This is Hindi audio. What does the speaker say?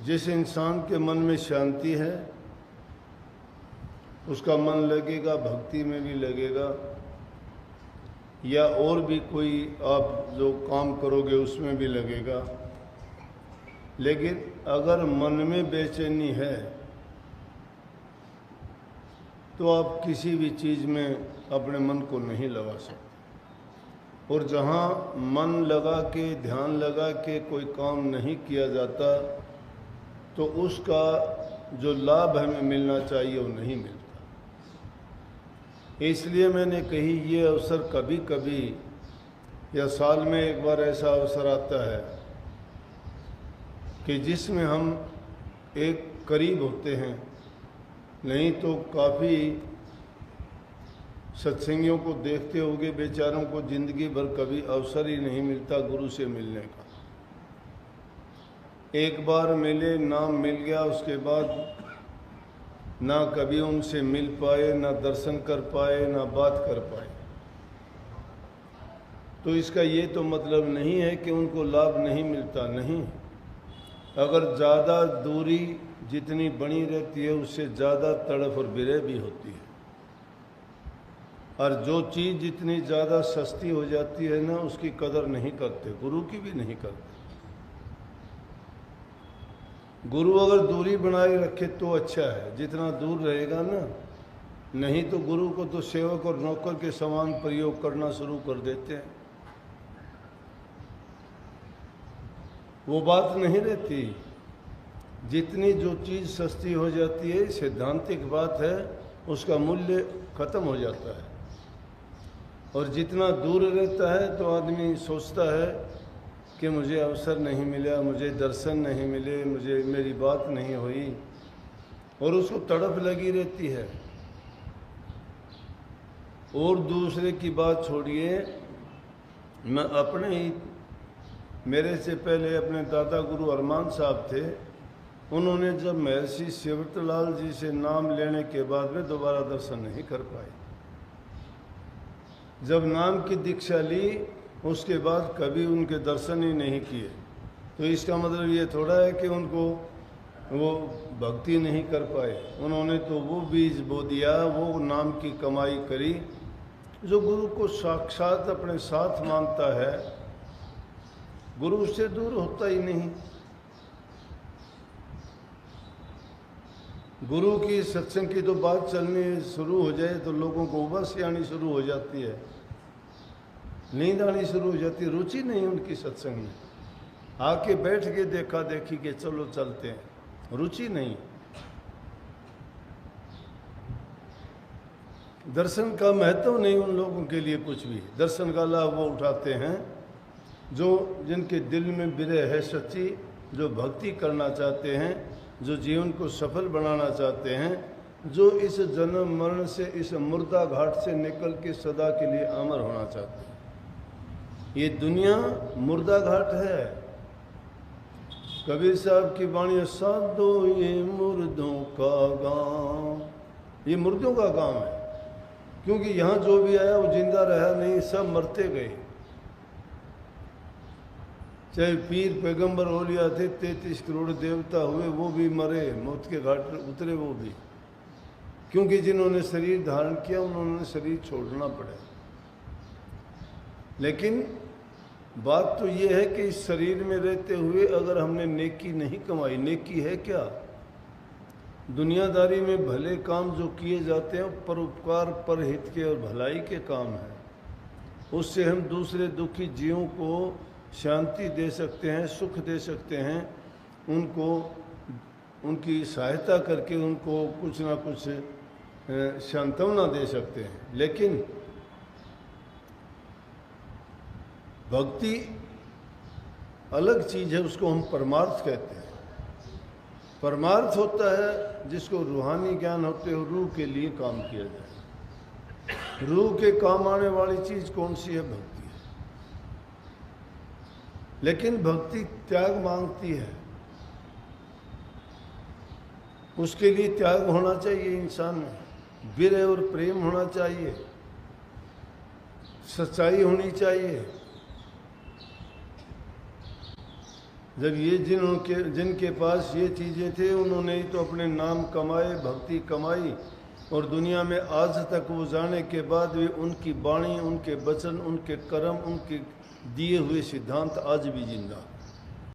जिस इंसान के मन में शांति है उसका मन लगेगा, भक्ति में भी लगेगा, या और भी कोई आप जो काम करोगे उसमें भी लगेगा। लेकिन अगर मन में बेचैनी है तो आप किसी भी चीज़ में अपने मन को नहीं लगा सकते। और जहाँ मन लगा के, ध्यान लगा के कोई काम नहीं किया जाता तो उसका जो लाभ हमें मिलना चाहिए वो नहीं मिलता। इसलिए मैंने कही ये अवसर कभी कभी या साल में एक बार ऐसा अवसर आता है कि जिसमें हम एक करीब होते हैं, नहीं तो काफ़ी सत्संगियों को देखते होंगे बेचारों को ज़िंदगी भर कभी अवसर ही नहीं मिलता गुरु से मिलने का। एक बार मिले, नाम मिल गया, उसके बाद ना कभी उनसे मिल पाए, ना दर्शन कर पाए, ना बात कर पाए। तो इसका ये तो मतलब नहीं है कि उनको लाभ नहीं मिलता, नहीं। अगर ज़्यादा दूरी जितनी बनी रहती है उससे ज़्यादा तड़फ और विरह भी होती है। और जो चीज़ जितनी ज़्यादा सस्ती हो जाती है ना उसकी कदर नहीं करते, गुरु की भी नहीं करते। गुरु अगर दूरी बनाए रखे तो अच्छा है, जितना दूर रहेगा ना, नहीं तो गुरु को तो सेवक और नौकर के समान प्रयोग करना शुरू कर देते हैं। वो बात नहीं रहती। जितनी जो चीज़ सस्ती हो जाती है, सैद्धांतिक बात है, उसका मूल्य खत्म हो जाता है। और जितना दूर रहता है तो आदमी सोचता है कि मुझे अवसर नहीं मिला, मुझे दर्शन नहीं मिले, मुझे मेरी बात नहीं हुई, और उसको तड़प लगी रहती है। और दूसरे की बात छोड़िए, मैं अपने ही, मेरे से पहले अपने दादा गुरु अरमान साहब थे, उन्होंने जब महर्षि शिवरतलाल जी से नाम लेने के बाद में दोबारा दर्शन नहीं कर पाए। जब नाम की दीक्षा ली उसके बाद कभी उनके दर्शन ही नहीं किए। तो इसका मतलब ये थोड़ा है कि उनको वो भक्ति नहीं कर पाए। उन्होंने तो वो बीज बो दिया, वो नाम की कमाई करी। जो गुरु को साक्षात अपने साथ मानता है, गुरु उससे दूर होता ही नहीं। गुरु की सत्संग की तो बात चलनी शुरू हो जाए तो लोगों को उबासी आनी शुरू हो जाती है, नींद आनी शुरू हो जाती है, रुचि नहीं उनकी सत्संग में। आके बैठ के देखा देखी के चलो चलते हैं, रुचि नहीं। दर्शन का महत्व नहीं उन लोगों के लिए कुछ भी। दर्शन का लाभ वो उठाते हैं जो जिनके दिल में विरह है सच्ची, जो भक्ति करना चाहते हैं, जो जीवन को सफल बनाना चाहते हैं, जो इस जन्म मरण से, इस मुर्दा घाट से निकल के सदा के लिए अमर होना चाहते हैं। ये दुनिया मुर्दा घाट है। कबीर साहब की वाणी, साधो ये मुर्दों का गांव, ये मुर्दों का गांव है। क्योंकि यहाँ जो भी आया वो जिंदा रहा नहीं, सब मरते गए। चाहे पीर पैगंबर औलिया थे, 33 करोड़ देवता हुए, वो भी मरे, मौत के घाट पर उतरे वो भी। क्योंकि जिन्होंने शरीर धारण किया उन्होंने शरीर छोड़ना पड़ा। लेकिन बात तो ये है कि इस शरीर में रहते हुए अगर हमने नेकी नहीं कमाई, नेकी है क्या? दुनियादारी में भले काम जो किए जाते हैं परोपकार, परहित के और भलाई के काम हैं। उससे हम दूसरे दुखी जीवों को शांति दे सकते हैं, सुख दे सकते हैं, उनको उनकी सहायता करके उनको कुछ ना कुछ सांत्वना दे सकते हैं। लेकिन भक्ति अलग चीज़ है, उसको हम परमार्थ कहते हैं। परमार्थ होता है जिसको रूहानी ज्ञान होते हो, रूह के लिए काम किया जाए। रूह के काम आने वाली चीज़ कौन सी है? भक्ति है। लेकिन भक्ति त्याग मांगती है, उसके लिए त्याग होना चाहिए इंसान में, विरह और प्रेम होना चाहिए, सच्चाई होनी चाहिए। जब ये जिनके पास ये चीज़ें थे, उन्होंने ही तो अपने नाम कमाए, भक्ति कमाई, और दुनिया में आज तक वो जाने के बाद भी उनकी वाणी, उनके वचन, उनके कर्म, उनके दिए हुए सिद्धांत आज भी जिंदा।